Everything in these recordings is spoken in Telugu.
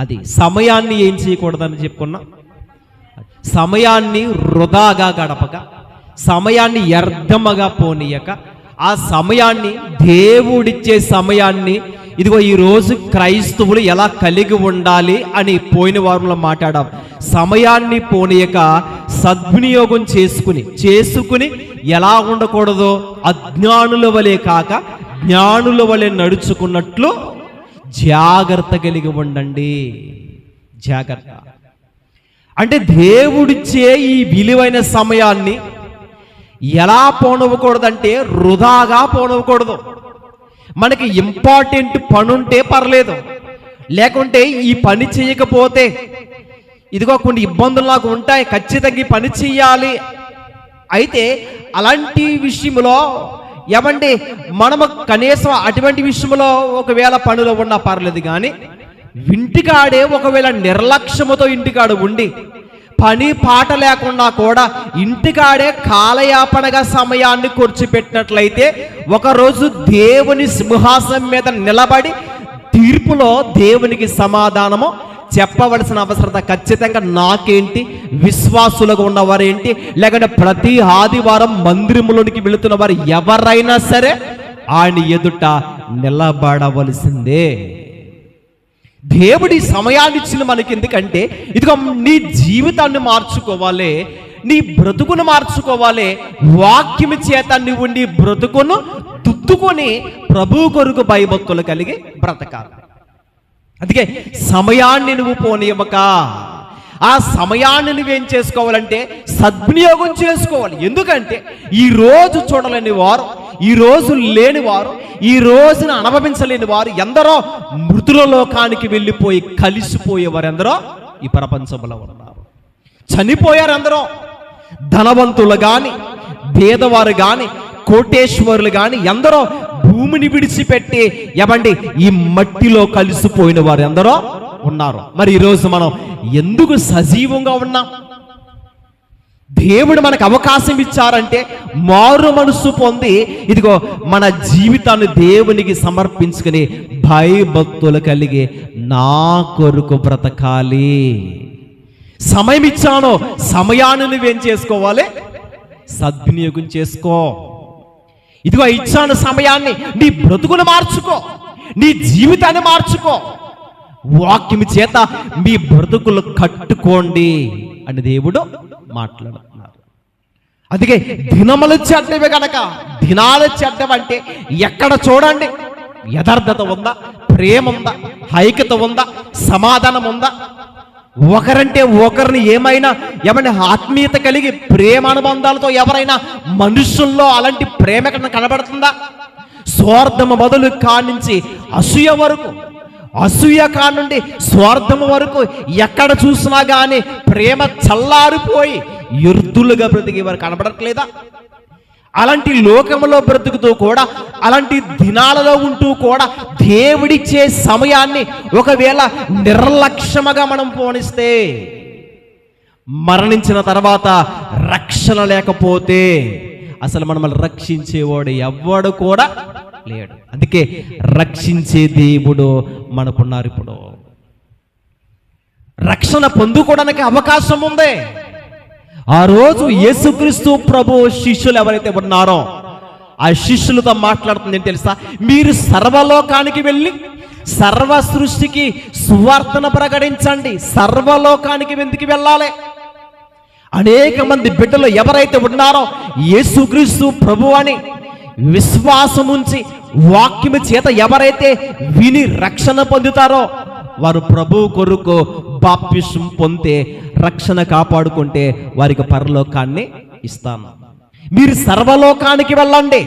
అది సమయాన్ని ఏం చేయకూడదని చెప్పుకున్నా, సమయాన్ని వృధాగా గడపక, సమయాన్ని వ్యర్థముగా పోనీయక, ఆ సమయాన్ని దేవుడిచ్చే సమయాన్ని ఇదిగో ఈరోజు క్రైస్తవులు ఎలా కలిగి ఉండాలి అని పోయిన వారంలో మాట్లాడాం. సమయాన్ని పోనీయక సద్వినియోగం చేసుకుని ఎలా ఉండకూడదో అజ్ఞానుల వలె కాక జ్ఞానుల వలె నడుచుకున్నట్లు జాగ్రత్త కలిగి ఉండండి. జాగ్రత్త అంటే దేవుడిచ్చే ఈ విలువైన సమయాన్ని ఎలా పోనవ్వకూడదంటే వృధాగా పోనవ్వకూడదు. మనకి ఇంపార్టెంట్ పని ఉంటే పర్లేదు, లేకుంటే ఈ పని చేయకపోతే ఇదిగో కొన్ని ఇబ్బందులు నాకు ఉంటాయి, ఖచ్చితంగా ఈ పని చెయ్యాలి. అయితే అలాంటి విషయంలో ఏమంటే మనము కనీసం అటువంటి విషయంలో ఒకవేళ పనులు ఉన్నా పర్లేదు, కానీ ఇంటికాడే ఒకవేళ నిర్లక్ష్యముతో ఇంటికాడ ఉండి పని పాట లేకుండా కూడా ఇంటికాడే కాలయాపనగా సమయాన్ని ఖర్చుపెట్టినట్లయితే ఒకరోజు దేవుని సింహాసనం మీద నిలబడి తీర్పులో దేవునికి సమాధానము చెప్పవలసిన అవసరత ఖచ్చితంగా నాకేంటి, విశ్వాసులుగా ఉన్నవారేంటి, లేకుంటే ప్రతి ఆదివారం మందిరంలోనికి వెళుతున్న వారు ఎవరైనా సరే ఆయన ఎదుట నిలబడవలసిందే. దేవుడి సమయాన్ని ఇచ్చిన మనకి ఎందుకంటే ఇదిగో నీ జీవితాన్ని మార్చుకోవాలి, నీ బ్రతుకును మార్చుకోవాలి. వాక్యము చేత నువ్వు నీ బ్రతుకును తుత్తుకొని ప్రభు కొరకు భయభక్తులు కలిగి బ్రతకాలి. అందుకే సమయాన్ని నువ్వు పోనీయమక, ఆ సమయాన్ని నువ్వేం చేసుకోవాలంటే సద్వినియోగం చేసుకోవాలి. ఎందుకంటే ఈరోజు చూడలేని వారు, ఈ రోజు లేని వారు, ఈ రోజున అనుభవించలేని వారు ఎందరో మృతుల లోకానికి వెళ్ళిపోయి కలిసిపోయేవారు ఎందరో ఈ ప్రపంచంలో ఉన్నారు. చనిపోయారు ఎందరో, ధనవంతులు కానీ, పేదవారు కానీ, కోటేశ్వరులు కానీ ఎందరో భూమిని విడిచిపెట్టి ఏమండి ఈ మట్టిలో కలిసిపోయిన వారు ఎందరో ఉన్నారు. మరి ఈరోజు మనం ఎందుకు సజీవంగా ఉన్నాం? దేవుడు మనకు అవకాశం ఇచ్చారంటే మారు మనసు పొంది ఇదిగో మన జీవితాన్ని దేవునికి సమర్పించుకుని భయభక్తులు కలిగి నా కొరకు బ్రతకాలి. సమయం ఇచ్చాను, సమయాన్ని నువ్వేం చేసుకోవాలి? సద్వినియోగం చేసుకో. ఇదిగో ఇచ్చాను సమయాన్ని, నీ బ్రతుకును మార్చుకో, నీ జీవితాన్ని మార్చుకో, వాక్యము చేత మీ బ్రతుకులు కట్టుకోండి అని దేవుడు మాట్లాడుతున్నారు. అందుకే దినములు చెడ్డవి కనుక, దినాలు చెడ్డవంటే ఎక్కడ చూడండి యథార్థత ఉందా, ప్రేమ ఉందా, ఐక్యత ఉందా, సమాధానం ఉందా, ఒకరంటే ఒకరిని ఏమైనా ఆత్మీయత కలిగి ప్రేమానుబంధాలతో ఎవరైనా మనుషుల్లో అలాంటి ప్రేమ కనబడుతుందా? స్వార్థము మొదలు కానించి అసూయ వరకు, అసూయ కానుండి స్వార్థము వరకు ఎక్కడ చూసినా కానీ ప్రేమ చల్లారిపోయి ఎర్దులుగా బ్రతికి వారు కనబడట్లేదా? అలాంటి లోకంలో బ్రతుకుతూ కూడా, అలాంటి దినాలలో ఉంటూ కూడా దేవుడిచ్చే సమయాన్ని ఒకవేళ నిర్లక్ష్యముగా మనం పోనిస్తే, మరణించిన తర్వాత రక్షణ లేకపోతే అసలు మనల్ని రక్షించేవాడు ఎవ్వడు కూడా లేడు. అందుకే రక్షించే దేవుడు మనకున్నారు. ఇప్పుడు రక్షణ పొందుకోవడానికి అవకాశం ఉంది. ఆ రోజు యేసుక్రీస్తు ప్రభు శిష్యులు ఎవరైతే ఉన్నారో ఆ శిష్యులతో మాట్లాడుతుంది తెలుసా? మీరు సర్వలోకానికి వెళ్ళి సర్వ సృష్టికి సువార్తను ప్రకటించండి. సర్వలోకానికి ఎందుకు వెళ్ళాలి? అనేక మంది బిడ్డలు ఎవరైతే ఉన్నారో యేసుక్రీస్తు ప్రభు అని విశ్వాసం ఉంచి వాక్యము చేత ఎవరైతే విని రక్షణ పొందుతారో వారు ప్రభు కొరకు బాప్తిసం పొందే రక్షణ కాపాడుకుంటే వారికి పరలోకాన్ని ఇస్తాను. మీరు సర్వలోకానికి వెళ్ళండి,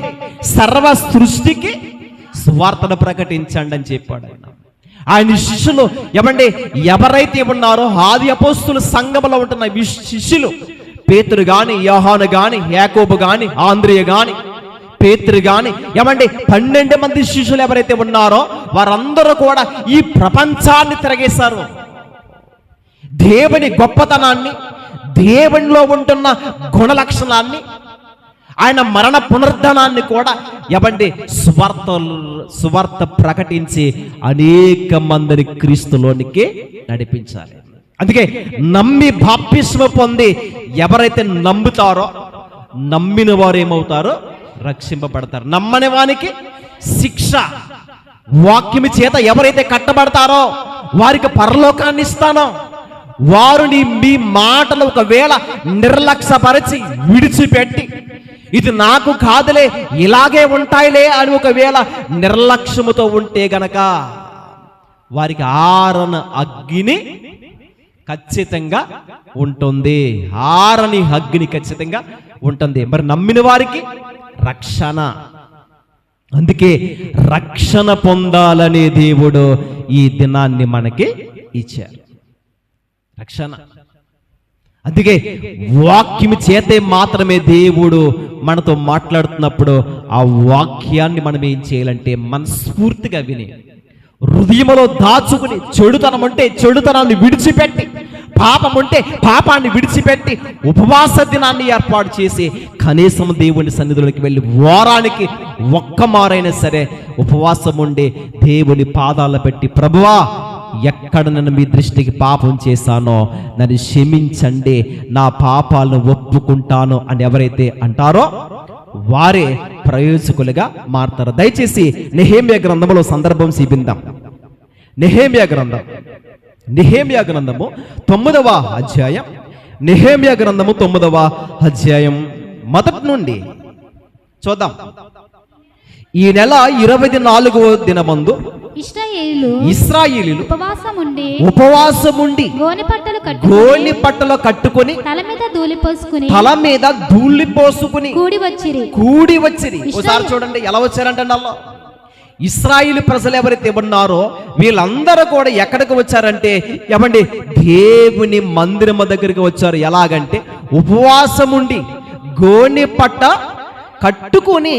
సర్వ సృష్టికి సువార్తను ప్రకటించండి అని చెప్పాడు ఆయన. ఆయన శిష్యులు ఎవరైతే ఉన్నారో ఆది అపోస్తుల సంఘములో ఉంటున్న శిష్యులు పేతురు గాని, యోహాను గాని, యాకోబు గాని, ఆంద్రియ గాని, పేతురు గాని 12 మంది శిష్యులు ఎవరైతే ఉన్నారో వారందరూ కూడా ఈ ప్రపంచాన్ని తిరగేశారు. దేవుని గొప్పతనాన్ని, దేవునిలో ఉంటున్న గుణ లక్షణాన్ని, ఆయన మరణ పునరుద్ధానాన్ని కూడా ఏమండి సువార్త ప్రకటించి అనేక మందిని క్రీస్తులోనికి నడిపించాలి. అందుకే నమ్మి బాప్తిస్మం పొంది ఎవరైతే నమ్ముతారో, నమ్మిన వారు ఏమవుతారో రక్షింపబడతారు. నమ్మని వానికి శిక్ష. వాక్యము చేత ఎవరైతే కట్టబడతారో వారికి పరలోకాన్ని ఇస్తానో, వారిని మీ మాటలు ఒకవేళ నిర్లక్ష్యపరిచి విడిచిపెట్టి ఇది నాకు కాదులే, ఇలాగే ఉంటాయిలే అని ఒకవేళ నిర్లక్ష్యముతో ఉంటే గనక వారికి ఆరన అగ్ని ఖచ్చితంగా ఉంటుంది. ఆరని అగ్ని ఖచ్చితంగా ఉంటుంది. మరి నమ్మిన వారికి రక్షణ. అందుకే రక్షణ పొందాలనే దేవుడు ఈ దినాన్ని మనకి ఇచ్చారు. రక్షణ. అందుకే వాక్యం చేతే మాత్రమే దేవుడు మనతో మాట్లాడుతున్నప్పుడు ఆ వాక్యాన్ని మనం ఏం చేయాలంటే మనస్ఫూర్తిగా విని, హృదయంలో దాచుకుని, చెడుతనం ఉంటే చెడుతనాన్ని విడిచిపెట్టి, పాపం ఉంటే పాపాన్ని విడిచిపెట్టి ఉపవాస దినాన్ని ఏర్పాటు చేసి కనీసం దేవుని సన్నిధిలోకి వెళ్ళి వారానికి ఒక్క మారైనా సరే ఉపవాసం ఉండి దేవుని పాదాలు పెట్టి, ప్రభువా ఎక్కడ నన్ను మీ దృష్టికి పాపం చేశానో నన్ను క్షమించండి, నా పాపాలను ఒప్పుకుంటాను అని ఎవరైతే అంటారో వారే ప్రయోజకులుగా మారుతారు. దయచేసి నెహెమ్యా గ్రంథంలో సందర్భం చూపిందాం. నెహెమ్యా గ్రంథము 9వ అధ్యాయం. నెహెమ్యా గ్రంథము 9వ అధ్యాయం మొదటి నుండి చూద్దాం. ఈ నెల 24వ దినమందు ఇశ్రాయేలీయులు ఉపవాసముండి గోనె పట్టలు కట్టుకొని తల మీద ధూళి పోసుకుని కూడి వచ్చిరి. ఒకసారి చూడండి ఎలా వచ్చారంటే, అలా ఇశ్రాయేలు ప్రజలు ఎవరైతే ఉన్నారో వీళ్ళందరూ కూడా ఎక్కడికి వచ్చారంటే ఏమండి దేవుని మందిరము దగ్గరికి వచ్చారు. ఎలాగంటే ఉపవాసముండి గోనె పట్ట కట్టుకొని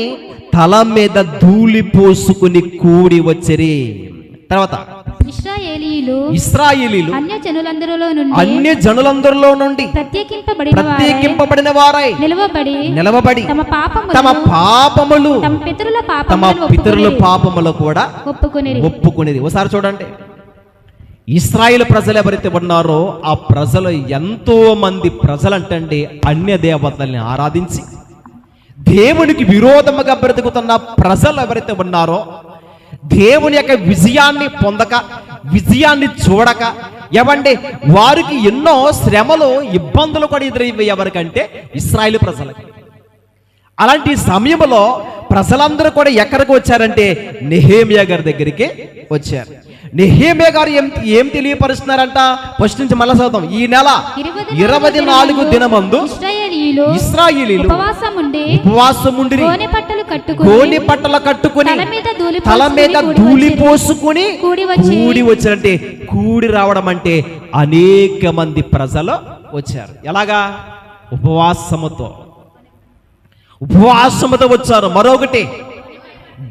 తల మీద ధూళి పోసుకుని కూడి వచ్చిరి. తర్వాత ఇశ్రాయేలీయులు అన్య జనులందరిలో నుండి ప్రత్యేకింపబడిన వారై నిలవబడి తమ పాపములు తమ పితరుల పాపములు కూడా ఒప్పుకునేది. ఒకసారి చూడండి, ఇశ్రాయేలు ప్రజలు ఎవరైతే ఉన్నారో ఆ ప్రజలు ఎంతో మంది ప్రజలంటండి అన్య దేవతల్ని ఆరాధించి దేవునికి విరోధముగా బ్రతుకుతున్న ప్రజలు ఎవరైతే ఉన్నారో, దేవుని యొక్క విజయాన్ని పొందక, విజయాన్ని చూడక, ఏమంటే వారికి ఎన్నో శ్రమలు ఇబ్బందులు కూడా ఎదురయ్యి ఎవరికంటే ఇశ్రాయేలు ప్రజలకి. అలాంటి సమయంలో ప్రజలందరూ కూడా ఎక్కడికి వచ్చారంటే నెహెమ్యా గారి దగ్గరికి వచ్చారు. నెహెమ్యా గారు ఏం తెలియపరుస్తున్నారంట? ఫస్ట్ నుంచి మళ్ళా చదువుతాం. ఈ నెల 24 దినమందు ఇశ్రాయేలీయులు ఉపవాసముండి గోనె పట్టలు కట్టుకుని తల మీద ధూళి పోసుకుని కూడి వచ్చారంటే, కూడి రావడం అంటే అనేక మంది ప్రజలు వచ్చారు. ఎలాగా? ఉపవాసముతో వచ్చారు. మరొకటి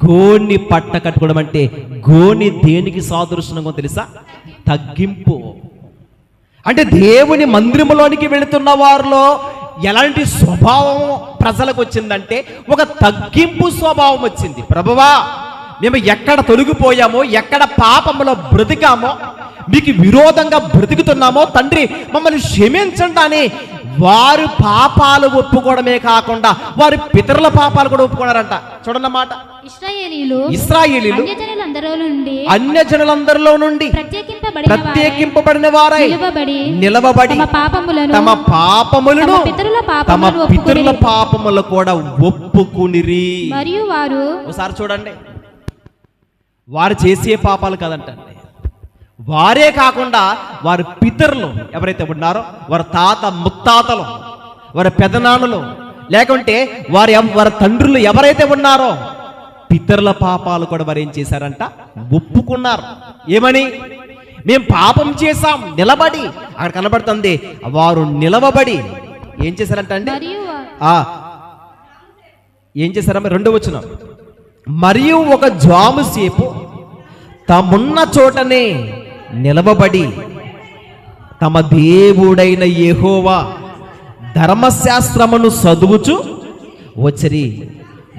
గోని పట్ట కట్టుకోవడం అంటే, గోని దేనికి సాదృశ్యంగా తెలుసా? తగ్గింపు. అంటే దేవుని మందిరములోనికి వెళుతున్న వారిలో ఎలాంటి స్వభావం ప్రజలకు వచ్చిందంటే ఒక తగ్గింపు స్వభావం వచ్చింది. ప్రభువా, మేము ఎక్కడ తొలగిపోయామో, ఎక్కడ పాపములో బ్రతికామో, మీకు విరోధంగా బ్రతుకుతున్నామో తండ్రి మమ్మల్ని క్షమించండి అని వారు పాపాలు ఒప్పుకోవడమే కాకుండా వారి పితరుల పాపాలు కూడా ఒప్పుకున్నారంట. చూడన్నమాట, ఇశ్రాయేలీయులు అన్య జనులందరిలో నుండి ప్రత్యేకింపబడిన వారై నిలవబడి తమ పాపములను తమ పితరుల పాపములు కూడా ఒప్పుకునిరి. మరియు వారు, ఒకసారి చూడండి, వారు చేసే పాపాలు కాదంటండి, వారే కాకుండా వారి పితరులు ఎవరైతే ఉన్నారో, వారి తాత ముత్తాతలు, వారి పెదనాన్నలు, లేకుంటే వారి తండ్రులు ఎవరైతే ఉన్నారో పితరుల పాపాలు కూడా వారు ఏం చేశారంట? ఒప్పుకున్నారు. ఏమని? మేము పాపం చేశాం. నిలబడి, అక్కడ కనబడుతుంది, వారు నిలవబడి ఏం చేశారంట అండి? ఏం చేశారమ్మ? 2వ వచనం. మరియు ఒక జాము సేపు తమున్న చోటనే నిలవబడి తమ దేవుడైన యెహోవా ధర్మశాస్త్రమును చదువుచు వచ్చిరి.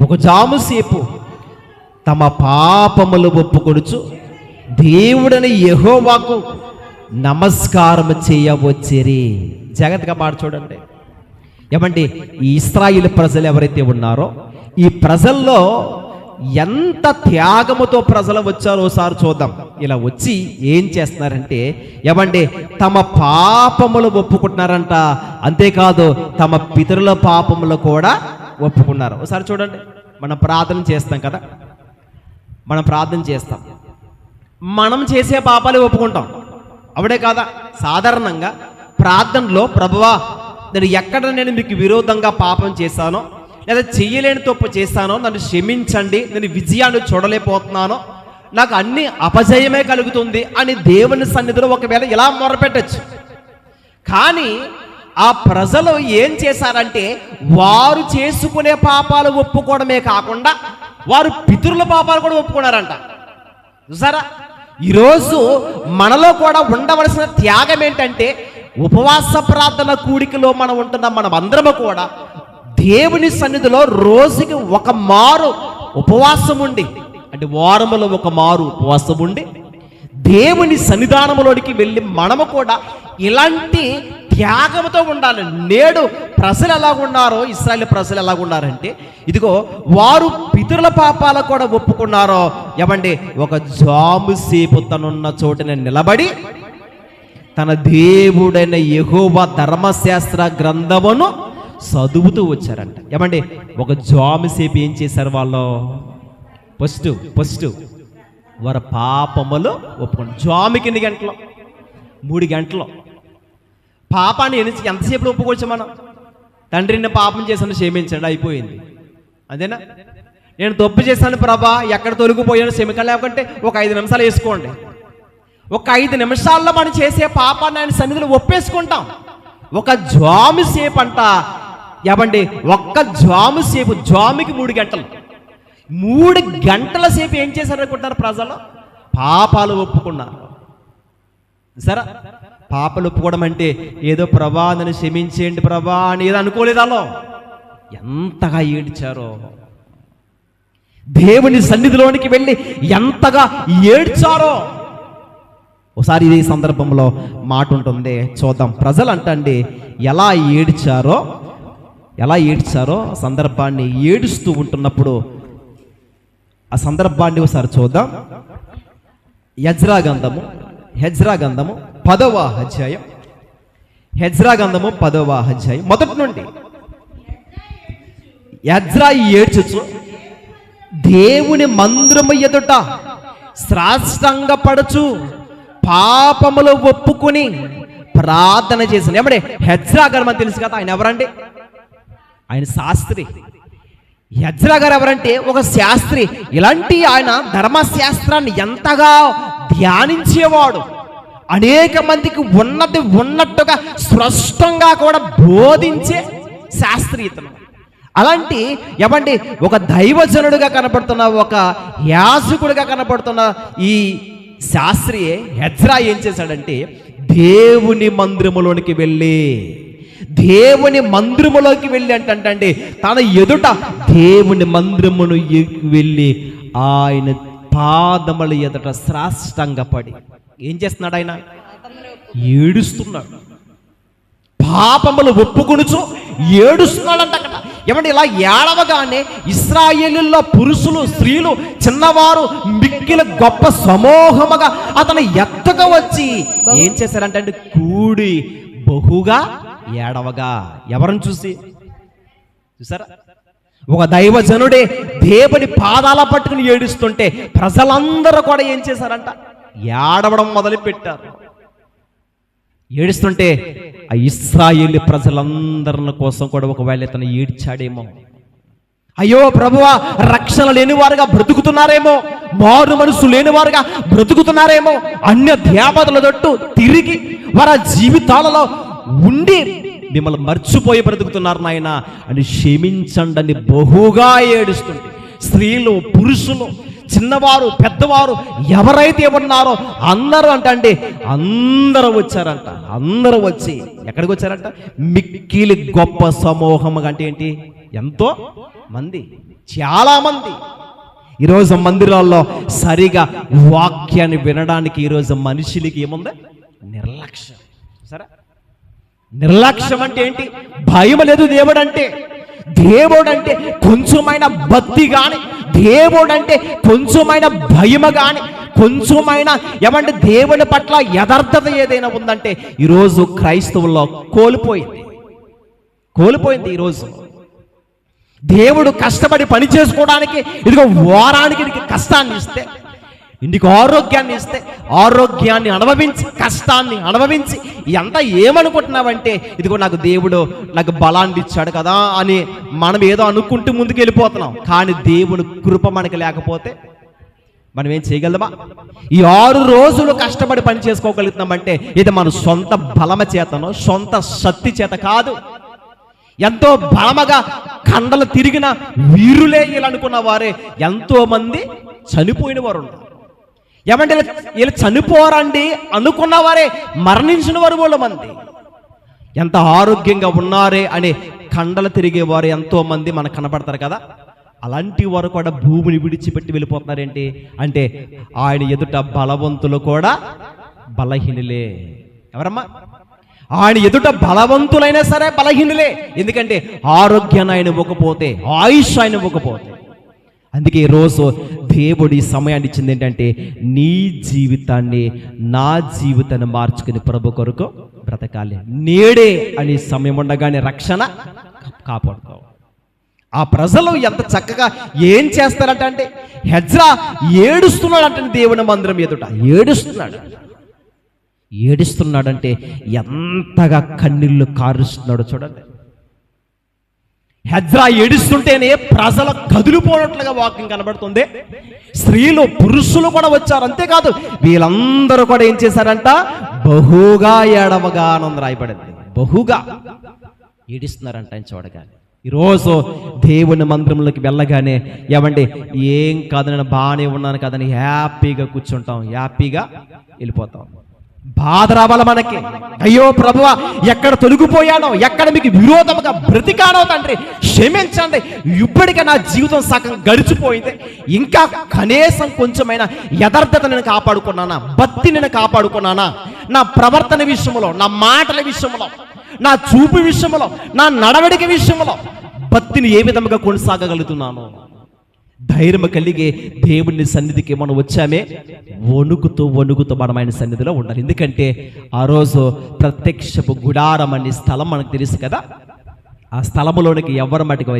ఒక జాము సేపు తమ పాపములు ఒప్పుకొనుచు దేవుడని యెహోవాకు నమస్కారం చేయవచ్చిరి. జాగ్రత్తగా మాట చూడండి. ఏమంటే ఈ ఇశ్రాయేలు ప్రజలు ఎవరైతే ఉన్నారో ఈ ప్రజల్లో ఎంత త్యాగముతో ప్రజలు వచ్చారో ఒకసారి చూద్దాం. ఇలా వచ్చి ఏం చేస్తున్నారంటే ఏమంటే తమ పాపములు ఒప్పుకుంటున్నారంట. అంతేకాదు తమ పితరుల పాపములు కూడా ఒప్పుకున్నారు. ఒకసారి చూడండి. మనం ప్రార్థన చేస్తాం కదా, మనం ప్రార్థన చేస్తాం, మనం చేసే పాపాలు ఒప్పుకుంటాం, అవునే కాదా? సాధారణంగా ప్రార్థనలో ప్రభువా నేను మీకు విరోధంగా పాపం చేశానో లేదా చెయ్యలేని తప్పు చేస్తానో నన్ను క్షమించండి, నేను విజయాన్ని చూడలేకపోతున్నానో, నాకు అన్ని అపజయమే కలుగుతుంది అని దేవుని సన్నిధిలో ఒకవేళ ఇలా మొరపెట్టచ్చు. కానీ ఆ ప్రజలు ఏం చేశారంటే వారు చేసుకునే పాపాలు ఒప్పుకోవడమే కాకుండా వారు పితరుల పాపాలు కూడా ఒప్పుకున్నారంట. చూసారా? ఈరోజు మనలో కూడా ఉండవలసిన త్యాగం ఏంటంటే ఉపవాస ప్రార్థన కూడికలో మనం ఉంటున్నాం. మనం అందరము కూడా దేవుని సన్నిధిలో రోజుకి ఒక మారు ఉపవాసం ఉండి, అంటే వారములో ఒక మారు ఉపవాసం ఉండి దేవుని సన్నిధానంలోనికి వెళ్ళి మనము కూడా ఇలాంటి త్యాగంతో ఉండాలి. నేడు ప్రజలు ఎలాగున్నారో, ఇశ్రాయేలు ప్రజలు ఎలాగున్నారంటే ఇదిగో వారు పితరుల పాపాలు కూడా ఒప్పుకున్నారో ఏమండి ఒక జాము సేపు తనున్న చోటున నిలబడి తన దేవుడైన యెహోవా ధర్మశాస్త్ర గ్రంథమును చదువుతూ వచ్చారంట. ఏమండి ఒక జాము సేపు ఏం చేశారు వాళ్ళు? ఫస్ట్ వారి పాపములు ఒప్పుకోండి. జాముకి ఎన్ని గంటలు? 3 గంటలు. పాపాన్ని ఎంతసేపు ఒప్పుకోవచ్చు మనం? తండ్రిని పాపం చేశాను క్షమించండి, అయిపోయింది. అదేనా? నేను తప్పు చేశాను ప్రభా, ఎక్కడ తొలగిపోయాను క్షమిక, లేకుంటే ఒక 5 నిమిషాలు వేసుకోండి. ఒక 5 నిమిషాల్లో మనం చేసే పాపాన్ని ఆయన సన్నిధిలో ఒప్పేసుకుంటాం. ఒక జాము సేపు అంట. ఏమండి ఒక్క జాము సేపు, జాముకి 3 గంటలు. 3 గంటల సేపు ఏం చేశారు అనుకుంటారు ప్రజలు? పాపాలు ఒప్పుకున్నారు. సరే, పాపాలు ఒప్పుకోవడం అంటే ఏదో ప్రభా నన్ను క్షమించేయండి ప్రభా అని ఏదో అనుకోలేదాలో. ఎంతగా ఏడ్చారో, దేవుని సన్నిధిలోనికి వెళ్ళి ఎంతగా ఏడ్చారో. ఒకసారి ఈ సందర్భంలో మాట ఉంటుంది, చూద్దాం. ప్రజలు అంటండి ఎలా ఏడ్చారో సందర్భాన్ని, ఏడుస్తూ ఉంటున్నప్పుడు ఆ సందర్భాన్ని ఒకసారి చూద్దాం. హెజ్రా గంధము 10వ అధ్యాయం. హెజ్రా గంధము 10వ అధ్యాయం మొదటి నుండి. హెజ్రా ఏడ్చుచు దేవుని మందిరము ఎదుట సాష్టాంగపడుచు పాపములు ఒప్పుకొని ప్రార్థన చేశాను. ఏమంటే హెజ్రా గారు మనకు తెలుసు కదా, ఆయన ఎవరండి? ఆయన శాస్త్రి. హెజ్రా గారు ఎవరంటే ఒక శాస్త్రి. ఇలాంటి ఆయన ధర్మశాస్త్రాన్ని ఎంతగా ధ్యానించేవాడు, అనేక మందికి ఉన్నది ఉన్నట్టుగా స్పష్టంగా కూడా బోధించే శాస్త్రి ఇతను. అలాంటి ఏమండి ఒక దైవజనుడిగా కనపడుతున్న, ఒక యాజకుడిగా కనపడుతున్న ఈ శాస్త్రి హెజ్రా ఏం చేశాడంటే దేవుని మందిరములోకి వెళ్ళి అంటే తన ఎదుట దేవుని మందిరమును వెళ్ళి ఆయన పాదముల ఎదుట సాష్టాంగపడి ఏం చేస్తున్నాడు? ఆయన ఏడుస్తున్నాడు. పాపములు ఒప్పుకొనుచు ఏడుస్తున్నాడంట అక్కడ. ఏమంటే ఇలా ఏడవగానే ఇశ్రాయేలులో పురుషులు, స్త్రీలు, చిన్నవారు మిక్కిలి గొప్ప సమూహముగా అతను ఎత్తగా వచ్చి ఏం చేశారంటే కూడి బహుగా ఏడవగా. ఎవరిని చూసారా? ఒక దైవజనుడే దేవుని పాదాల పట్టుకుని ఏడుస్తుంటే ప్రజలందరూ కూడా ఏం చేశారంట? ఏడవడం మొదలు పెట్టారు. ఏడుస్తుంటే ఆ ఇశ్రాయేలు ప్రజలందరి కోసం కూడా ఒకవేళ ఇతను ఏడ్చాడేమో. అయ్యో ప్రభువా, రక్షణ లేనివారుగా బ్రతుకుతున్నారేమో, మారు మనసు లేనివారుగా బ్రతుకుతున్నారేమో, అన్య దేవతల తట్టు తిరిగి వారి జీవితాలలో ఉండి మిమ్మల్ని మర్చిపోయి బ్రతుకుతున్నారు నాయన అని క్షమించండి అని బహుగా ఏడుస్తుంటే స్త్రీలు, పురుషులు, చిన్నవారు, పెద్దవారు ఎవరైతే ఉన్నారో అందరూ అంటే అందరూ వచ్చారంట. అందరూ వచ్చి ఎక్కడికి వచ్చారంట? మిక్కిలి గొప్ప సమూహం. అంటే ఏంటి? ఎంతో మంది, చాలా మంది ఈరోజు మందిరాల్లో సరిగా వాక్యాన్ని వినడానికి ఈరోజు మనుషులకి ఏముంది? నిర్లక్ష్యం. సరే, నిర్లక్ష్యం అంటే ఏంటి? భయం లేదు దేవుడు అంటే కొంచెమైన భక్తి కానీ, దేవుడు అంటే కొంచెమైన భయం కానీ, కొంచెమైన ఏమంటే దేవుని పట్ల యథార్థత ఏదైనా ఉందంటే ఈరోజు క్రైస్తవుల్లో కోల్పోయింది. ఈరోజు దేవుడు కష్టపడి పని చేసుకోవడానికి ఇదిగో వారానికి నీకు కష్టాన్ని ఇస్తే, ఇంటికి ఆరోగ్యాన్ని ఇస్తే, ఆరోగ్యాన్ని అనుభవించి, కష్టాన్ని అనుభవించి ఎంత ఏమనుకుంటున్నావంటే ఇదిగో నాకు దేవుడు నాకు బలాన్ని ఇచ్చాడు కదా అని మనం ఏదో అనుకుంటూ ముందుకు వెళ్ళిపోతున్నాం. కానీ దేవుడు కృప మనకి లేకపోతే మనం ఏం చేయగలమా? ఈ 6 రోజులు కష్టపడి పని చేసుకోగలుగుతున్నామంటే ఇది మన సొంత బలమ చేతనో సొంత శక్తి చేత కాదు. ఎంతో బలమగా కండలు తిరిగిన వీరులే వీళ్ళనుకున్న వారే ఎంతో మంది చనిపోయిన వారు ఉన్నారు. ఏమంటే వీళ్ళు చనిపోరండి అనుకున్న వారే మరణించిన వారు వాళ్ళ మంది. ఎంత ఆరోగ్యంగా ఉన్నారే అనే కండలు తిరిగేవారు ఎంతో మంది మనకు కనపడతారు కదా. అలాంటి వారు కూడా భూమిని విడిచిపెట్టి వెళ్ళిపోతున్నారేంటి అంటే ఆయన ఎదుట బలవంతులు కూడా బలహీనులే. ఎవరమ్మా? ఆయన ఎదుట బలవంతులైనా సరే బలహీనులే. ఎందుకంటే ఆరోగ్యాన్ని ఆయన ఇవ్వకపోతే, ఆయుష్ ఆయన ఇవ్వకపోతే. అందుకే ఈరోజు దేవుడు ఈ సమయాన్ని ఇచ్చింది ఏంటంటే నీ జీవితాన్ని, నా జీవితాన్ని మార్చుకుని ప్రభు కొరకు బ్రతకాలి. నేడే అని సమయం ఉండగానే రక్షణ కాపాడుకో. ఆ ప్రజలు ఎంత చక్కగా ఏం చేస్తారంటే హెజ్రా ఏడుస్తున్నాడు అంటే దేవుని మందిరం ఎదుట ఏడుస్తున్నాడంటే ఎంతగా కన్నీళ్లు కారుస్తున్నాడో చూడండి. హెజ్రా ఏడుస్తుంటేనే ప్రజలు కదిలిపోయినట్లుగా వాక్యం కనబడుతుంది. స్త్రీలు పురుషులు కూడా వచ్చారు. అంతేకాదు వీళ్ళందరూ కూడా ఏం చేశారంట? బహుగా ఏడవగా ఆనందం రాయబడింది. బహుగా ఏడుస్తున్నారంట ఆయన చూడగానే. ఈరోజు దేవుని మందిరంలోకి వెళ్ళగానే ఏమండి ఏం కాదు, నేను బాగానే ఉన్నాను కదని హ్యాపీగా కూర్చుంటాం, హ్యాపీగా వెళ్ళిపోతాం. బాధ రావాలి మనకి. అయ్యో ప్రభువా, ఎక్కడ తొలగిపోయానో, ఎక్కడ మీకు విరోధముగా బ్రతికానో తండ్రి క్షమించండి. ఇప్పటికే నా జీవితం సగం గడిచిపోయింది. ఇంకా కనీసం కొంచెమైనా యథార్థత నేను కాపాడుకున్నానా, భక్తి నేను కాపాడుకున్నానా, నా ప్రవర్తన విషయంలో, నా మాటల విషయంలో, నా చూపు విషయంలో, నా నడవడిక విషయంలో భక్తిని ఏ విధంగా కొనసాగలుగుతున్నాను? ధైర్యం కలిగే దేవుని సన్నిధికి మనం వచ్చామే వణుకుతూ మనం ఆయన సన్నిధిలో ఉండాలి. ఎందుకంటే ఆ రోజు ప్రత్యక్షపు గుడారం అనే స్థలం మనకు తెలుసు కదా. ఆ స్థలములోనికి ఎవరు మటుకు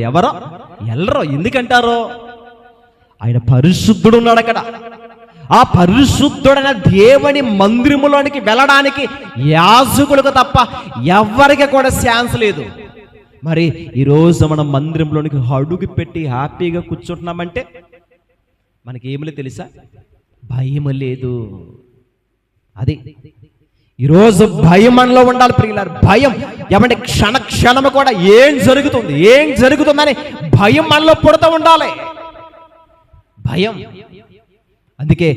వెళ్ళరు. ఎందుకంటారో ఆయన పరిశుద్ధుడు ఉన్నాడు అక్కడ. ఆ పరిశుద్ధుడైన దేవుని మందిరములోనికి వెళ్ళడానికి యాజకులకు తప్ప ఎవరికి కూడా ఛాన్స్ లేదు. మరి ఈరోజు మనం మందిరంలోనికి అడుగు పెట్టి హ్యాపీగా కూర్చుంటున్నామంటే మనకి ఏమిలే తెలుసా? భయం లేదు. అది ఈరోజు భయం మనలో ఉండాలి ప్రియులారు. భయం ఏమంటే క్షణము కూడా ఏం జరుగుతుందని భయం మనలో పుడుతూ ఉండాలి. భయం. అందుకే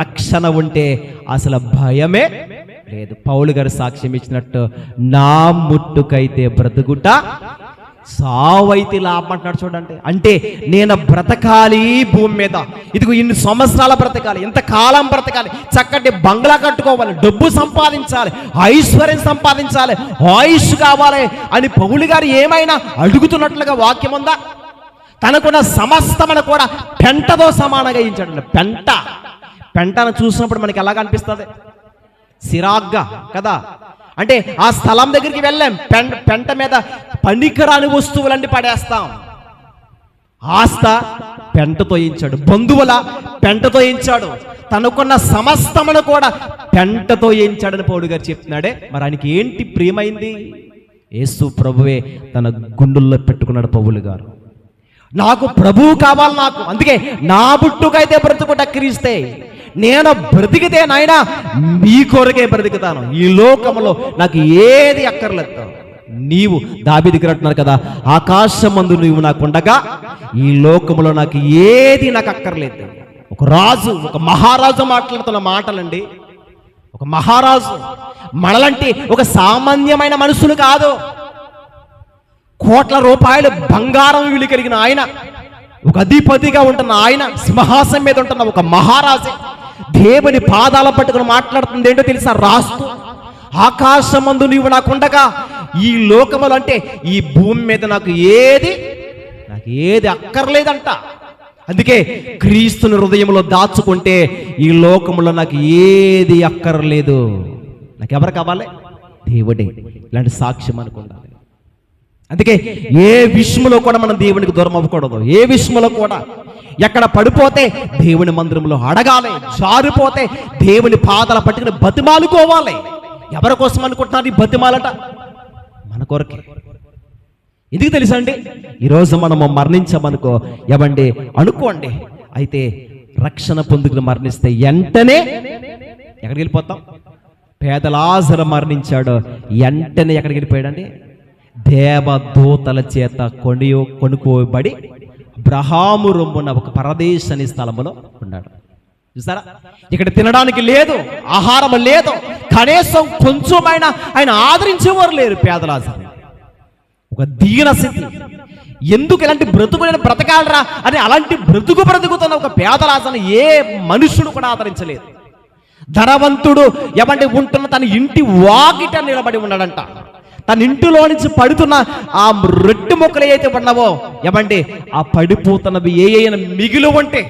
రక్షణ ఉంటే అసలు భయమే లేదు. పౌలు గారు సాక్ష్యం ఇచ్చినట్టు నా ముట్టుకైతే బ్రతుకుట, సావైతే లాభం అంటున్నాడు చూడండి. అంటే నేను బ్రతకాలి భూమి మీద, ఇదిగో ఇన్ని సంవత్సరాల బ్రతకాలి, ఇంతకాలం బ్రతకాలి, చక్కటి బంగ్లా కట్టుకోవాలి, డబ్బు సంపాదించాలి, ఐశ్వర్యం సంపాదించాలి, ఆయుష్ కావాలి అని పౌలు గారు ఏమైనా అడుగుతున్నట్లుగా వాక్యం ఉందా? తనకున్న సమస్తమను కూడా పెంటతో సమానంగా ఇచ్చాడు. పెంటను చూసినప్పుడు మనకి ఎలాగ అనిపిస్తుంది? సిరాగ్గా కదా. అంటే ఆ స్థలం దగ్గరికి వెళ్ళాం, పెంట మీద పనికిరాని వస్తువులన్నీ పడేస్తాం. ఆస్త పెంటతో ఇచ్చాడు, బంధువుల పెంటతో ఇచ్చాడు, తనకున్న సమస్తమును కూడా పెంటతో ఇచ్చాడని పౌలు గారు చెప్తున్నాడే. మరి ఆయనకి ఏంటి ప్రియమైంది? యేసు ప్రభువే తన గుండెల్లో పెట్టుకున్నాడు పౌలు గారు. నాకు ప్రభువు కావాలి నాకు, అందుకే నా బుట్టుకైతే బ్రతుకుట క్రీస్తే, నేను బ్రతికితే నాయనా మీ కొరకే బ్రతుకుతాను, ఈ లోకంలో నాకు ఏది అక్కర్లేదు. నీవు దావీదుకి అంటున్నారు కదా, ఆకాశమందు నీవు నాకు ఉండగా ఈ లోకంలో నాకు ఏది నాకు అక్కర్లేదు. ఒక రాజు, ఒక మహారాజు మాట్లాడుతున్న మాటలండి. ఒక మహారాజు మనలంటే ఒక సామాన్యమైన మనుషులు కాదు. కోట్ల రూపాయలు బంగారం విలువ కలిగిన ఆయన, ఒక అధిపతిగా ఉంటున్న ఆయన, సింహాసనం మీద ఉంటున్న ఒక మహారాజే దేవుని పాదాల పట్టుకుని మాట్లాడుతుంది ఏంటో తెలుసా? రాస్తూ, ఆకాశమందు నీవు నాకుండగా ఈ లోకములు అంటే ఈ భూమి మీద నాకు ఏది అక్కర్లేదంట. అందుకే క్రీస్తుని హృదయంలో దాచుకుంటే ఈ లోకములో నాకు ఏది అక్కర్లేదు. నాకు ఎవరు కావాలి? దేవుడే. ఇలాంటి సాక్ష్యం అనుకుంటాను. అందుకే ఏ విషయంలో కూడా మనం దేవునికి దూరం అవ్వకూడదు. ఏ విషయంలో కూడా ఎక్కడ పడిపోతే దేవుని మందిరంలో అడగాలి, జారిపోతే దేవుని పాదాల పట్టుకుని బతిమాలుకోవాలి. ఎవరి కోసం అనుకుంటున్నారు ఈ బతిమాలట? మన కొరకే. ఎందుకు తెలుసా అండి? ఈరోజు మనము మరణించామనుకో, ఏమండి అనుకోండి, అయితే రక్షణ పొందుకుని మరణిస్తే వెంటనే ఎక్కడికి వెళ్ళిపోతాం? పేద లాజరు మరణించాడు, వెంటనే ఎక్కడికి వెళ్ళిపోయాడండి? దేవదూతల చేత కొనుక్కోబడి అబ్రహాము రొమ్మున ఒక పరదేశని స్థలములో ఉన్నాడు. చూసారా? ఇక్కడ తినడానికి లేదు, ఆహారం లేదు, కనీసం కొంచెమైనా ఆయన ఆదరించేవారు లేరు పేద లాజరు. ఒక దీన స్థితి. ఎందుకు ఇలాంటి బ్రతుకుని బ్రతకాలరా అని అలాంటి బ్రతుకుతున్న ఒక పేద లాజరుని ఏ మనుషుడు కూడా ఆదరించలేదు. ధనవంతుడు ఏమంటే ఉంటున్న తన ఇంటి వాకిట నిలబడి ఉన్నాడంట. తన ఇంటిలో నుంచి పడుతున్న ఆ రొట్టె మొక్కలు ఏవైతే ఉన్నావో, ఏమంటే ఆ పడిపోతున్నవి ఏమైనా మిగిలి ఉంటే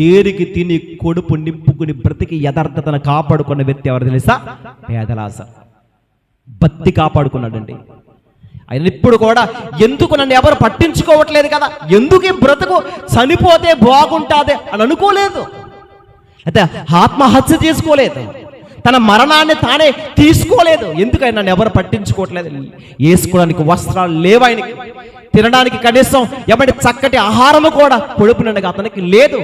ఏరికి తిని కొడుపు నింపుకుని బ్రతికి యథార్థతను కాపాడుకున్న వ్యక్తి ఎవరు తెలుసా? పేద లాజరు. బత్తి కాపాడుకున్నాడండి. ఆయన ఇప్పుడు కూడా ఎందుకు నన్ను ఎవరు పట్టించుకోవట్లేదు కదా, ఎందుకు ఈ బ్రతుకు చనిపోతే బాగుంటుంది అని అనుకోలేదు. అయితే ఆత్మహత్య చేసుకోలేదు, తన మరణాన్ని తానే తీసుకోలేదు. ఎందుకు ఆయన నన్ను ఎవరు పట్టించుకోవట్లేదు? వేసుకోవడానికి వస్త్రాలు లేవు ఆయనకి, తినడానికి కనీసం ఎవరి చక్కటి ఆహారము కూడా పొడుపునండగా అతనికి లేదు.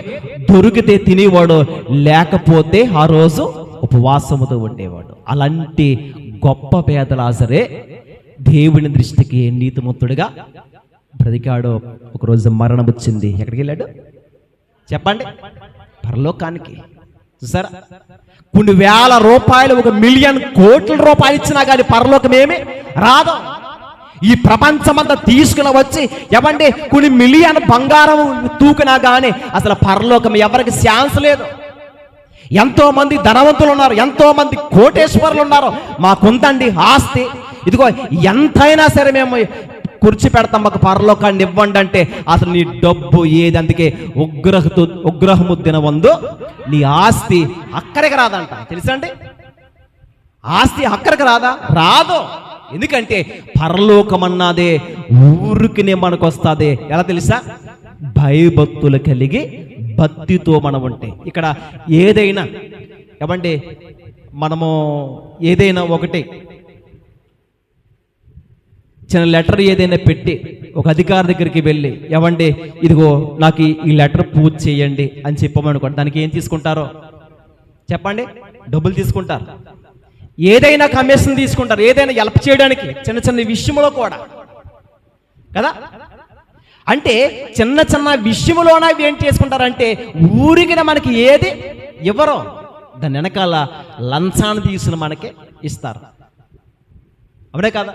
దొరికితే తినేవాడు, లేకపోతే ఆ రోజు ఉపవాసముతో ఉండేవాడు. అలాంటి గొప్ప పేద లాజరే దేవుని దృష్టికి నీతిమంతుడిగా బ్రతికాడు. ఒకరోజు మరణం వచ్చింది. ఎక్కడికి వెళ్ళాడు చెప్పండి? పరలోకానికి. చూసారా? కొన్ని వేల రూపాయలు, 1 మిలియన్ కోట్ల రూపాయలు ఇచ్చినా కానీ పరలోకం ఏమి రాదు. ఈ ప్రపంచమంతా తీసుకుని వచ్చి ఏమంటే కొన్ని మిలియన్ బంగారం తూకినా కానీ అసలు పరలోకం ఎవరికి ఛాన్స్ లేదు. ఎంతో మంది ధనవంతులు ఉన్నారు, ఎంతో మంది కోటేశ్వరులు ఉన్నారు. మాకుందండి ఆస్తి, ఇదిగో ఎంతైనా సరే మేము కుర్చీ పెడతాం, మాకు పరలోకాన్ని ఇవ్వండి అంటే అసలు నీ డబ్బు ఏది? అందుకే ఉగ్రహము దినవందు నీ ఆస్తి అక్కడికి రాదంట. తెలుసా అండి? ఆస్తి అక్కడికి రాదు. ఎందుకంటే పరలోకం అన్నదే ఊరికినే మనకు వస్తుంది. ఎలా తెలుసా? భయభక్తులు కలిగి భక్తితో మనం ఉంటే. ఇక్కడ ఏదైనా ఏమంటే మనము ఏదైనా ఒకటి చిన్న లెటర్ ఏదైనా పెట్టి ఒక అధికారి దగ్గరికి వెళ్ళి, ఏమండి ఇదిగో నాకు ఈ లెటర్ పూజ చేయండి అని చెప్పమనుకోండి, దానికి ఏం తీసుకుంటారో చెప్పండి? డబ్బులు తీసుకుంటారు, ఏదైనా కమిషన్ తీసుకుంటారు, ఏదైనా హెల్ప్ చేయడానికి చిన్న చిన్న విషయంలో కూడా కదా. అంటే చిన్న చిన్న విషయంలోనే ఏం చేసుకుంటారంటే ఊరికి మనకి ఏది ఇవ్వరు, దాని వెనకాల లంచాన్ని తీసుకుని మనకి ఇస్తారు. అవునే కదా?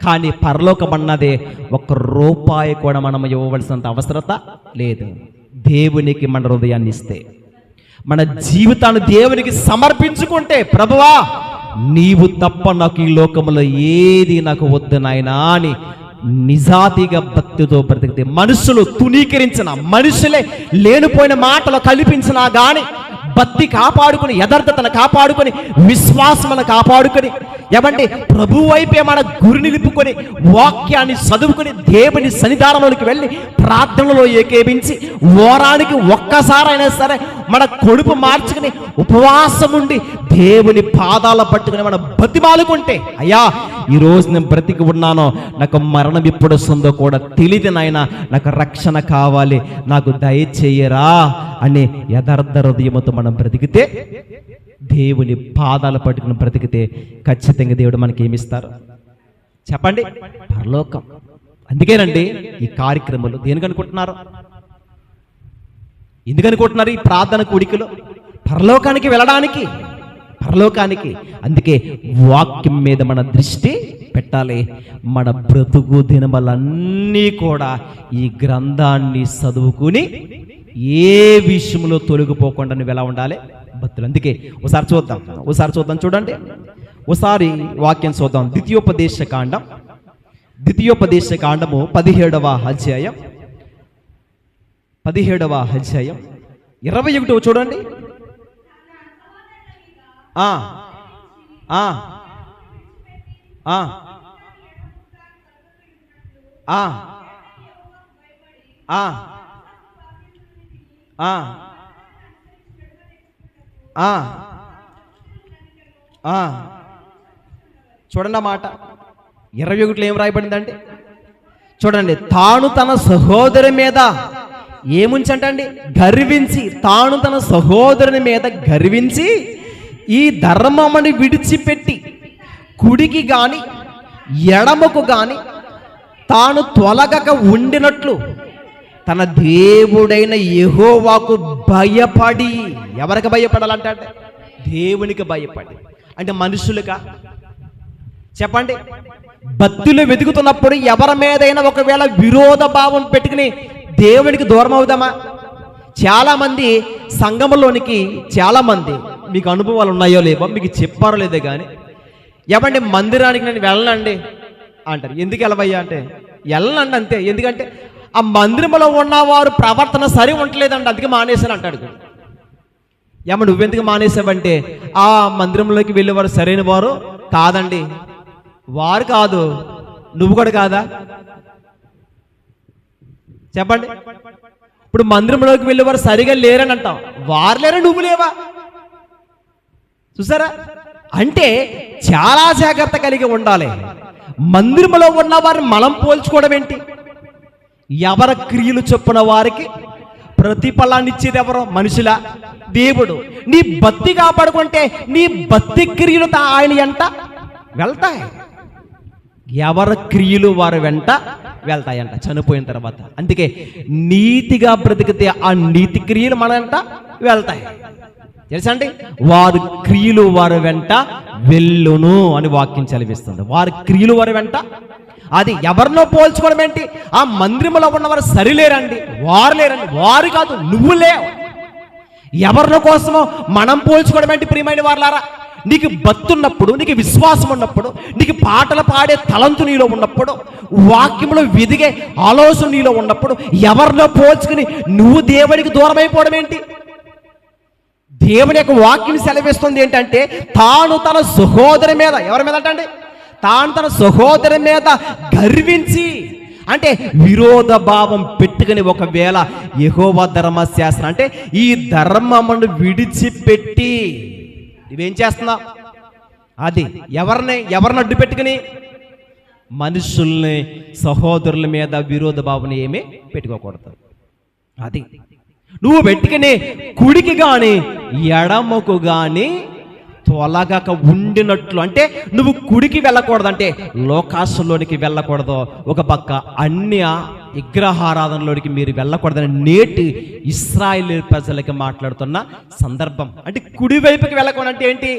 కానీ పరలోకం అన్నదే 1 రూపాయి కూడా మనం ఇవ్వవలసినంత అవసరత లేదు. దేవునికి మన హృదయాన్ని ఇస్తే, మన జీవితాన్ని దేవునికి సమర్పించుకుంటే, ప్రభువా నీవు తప్ప నాకు ఈ లోకంలో ఏది నాకు వద్దు నాయనా అని నిజాతిగా భక్తితో బ్రతికితే, మనుషులు తునీకరించిన, మనుషులే లేనిపోయిన మాటలు కల్పించినా గాని భక్తి కాపాడుకుని, యథార్థతను కాపాడుకొని, విశ్వాసమును కాపాడుకొని, ఏమంటే ప్రభు వైపే మన గురి నిలుపుకొని, వాక్యాన్ని చదువుకొని, దేవుని సన్నిధానంలోకి వెళ్ళి ప్రార్థనలో ఏకేపించి, వారానికి ఒక్కసారైనా సరే మన కొడుపు మార్చుకుని ఉపవాసం ఉండి దేవుని పాదాల పట్టుకుని మనం బతిమాలుకుంటే, అయ్యా ఈరోజు నేను బ్రతికి ఉన్నానో, నాకు మరణం ఎప్పుడు వస్తుందో కూడా తెలియదు నాయన, నాకు రక్షణ కావాలి, నాకు దయచేయరా అని యథార్థ హృదయముతో మనం బ్రతికితే, దేవుని పాదాలు పట్టుకుని బ్రతికితే ఖచ్చితంగా దేవుడు మనకి ఏమిస్తారు చెప్పండి? పరలోకం. అందుకేనండి ఈ కార్యక్రమాలు దేనికి అనుకుంటున్నారు? ఎందుకనుకుంటున్నారు? ఈ ప్రార్థన కూడికలో పరలోకానికి వెళ్ళడానికి, పరలోకానికి. అందుకే వాక్యం మీద మన దృష్టి పెట్టాలి. మన బ్రతుకు దినములన్నీ కూడా ఈ గ్రంథాన్ని చదువుకుని ఏ విషయంలో తొలగిపోకుండా నువ్వు ఎలా ఉండాలి భక్తులు. అందుకే ఒకసారి చూద్దాం చూడండి, ఒకసారి వాక్యం చూద్దాం. ద్వితీయోపదేశ కాండము 17వ అధ్యాయం 21 చూడండి. చూడండి ఆ మాట 21లో ఏం రాయబడిందండి చూడండి. తాను తన సహోదరి మీద ఏముంచంటండి గర్వించి, తాను తన సహోదరుని మీద గర్వించి ఈ ధర్మముని విడిచిపెట్టి కుడికి గాని ఎడమకు గాని తాను తొలగక ఉండినట్లు తన దేవుడైన యెహోవాకు భయపడి. ఎవరికి భయపడాలంటే దేవునికి భయపడి. అంటే మనుషులుగా చెప్పండి. భక్తులు వెతుకుతున్నప్పుడు ఎవరి మీదైనా ఒకవేళ విరోధ భావం పెట్టుకుని దేవునికి దూరం అవుదామా? చాలామంది సంఘంలోనికి చాలామంది, మీకు అనుభవాలు ఉన్నాయో లేవో, మీకు చెప్పారో లేదో కానీ, ఏమండి మందిరానికి నేను వెళ్ళనండి అంటారు. ఎందుకు వెళ్ళవయ్యా అంటే వెళ్ళనండి అంతే. ఎందుకంటే ఆ మందిరంలో ఉన్నవారు ప్రవర్తన సరి ఉండలేదండి, అందుకే మానేశాను అంటాడు. ఏమో నువ్వెందుకు మానేసావంటే ఆ మందిరంలోకి వెళ్ళేవారు సరైన వారు కాదండి. వారు కాదు, నువ్వు కూడా కాదా చెప్పండి. ఇప్పుడు మందిరంలోకి వెళ్ళేవారు సరిగా లేరని అంటాం, వారు లేరా నువ్వు లేవా? చూసారా? అంటే చాలా జాగ్రత్త కలిగి ఉండాలి. మందిరంలో ఉన్న వారిని మనం పోల్చుకోవడం ఏంటి? ఎవరి క్రియలు చొప్పున వారికి ప్రతిఫలాన్ని ఇచ్చేది ఎవరో? మనుషులా? దేవుడు. నీ భక్తి కాపాడుకుంటే నీ భక్తి క్రియలు ఆయన వెంట వెళ్తాయి. ఎవరి క్రియలు వారి వెంట వెళ్తాయంట చనిపోయిన తర్వాత. అందుకే నీతిగా బ్రతికితే ఆ నీతి క్రియలు మన వెంట వెళ్తాయి. తెలుసా అండి? వారి క్రియలు వారి వెంట వెళ్ళును అని వాక్యం చదివిస్తుంది. వారి క్రియలు వారి వెంట. అది ఎవరినో పోల్చుకోవడం ఏంటి? ఆ మందిరంలో ఉన్నవారు సరిలేరండి, వారు లేరండి. వారు కాదు, నువ్వు లేవు. ఎవరినో కోసమో మనం పోల్చుకోవడం ఏంటి? ప్రియమైన వారులారా, నీకు భక్తి ఉన్నప్పుడు, నీకు విశ్వాసం ఉన్నప్పుడు, నీకు పాటలు పాడే తలంతు నీలో ఉన్నప్పుడు, వాక్యంలో వెదిగే ఆలోచన నీలో ఉన్నప్పుడు ఎవరినో పోల్చుకుని నువ్వు దేవుడికి దూరం అయిపోవడం ఏంటి? దేవుని యొక్క వాక్యం సెలవిస్తుంది ఏంటంటే తాను తన సహోదరి మీద, ఎవరి మీద అంటండి? తాను తన సహోదరి మీద గర్వించి, అంటే విరోధ భావం పెట్టుకుని ఒకవేళ యెహోవా ధర్మశాస్త్రం అంటే ఈ ధర్మమును విడిచిపెట్టి నువ్వేం చేస్తున్నావు? అది ఎవరిని అడ్డు పెట్టుకుని? మనుషుల్ని, సహోదరుల మీద విరోధ భావన ఏమీ పెట్టుకోకూడదు. అది నువ్వు పెట్టుకుని కుడికి గాని ఎడమకు గాని తొలగక ఉండినట్లు. అంటే నువ్వు కుడికి వెళ్ళకూడదు, అంటే లోకాశంలోనికి వెళ్ళకూడదు. ఒక పక్క అన్య విగ్రహారాధనలోనికి మీరు వెళ్ళకూడదని నేటి ఇశ్రాయేలు ప్రజలకి మాట్లాడుతున్న సందర్భం. అంటే కుడివైపుకి వెళ్ళకూడదు అంటే ఏంటి?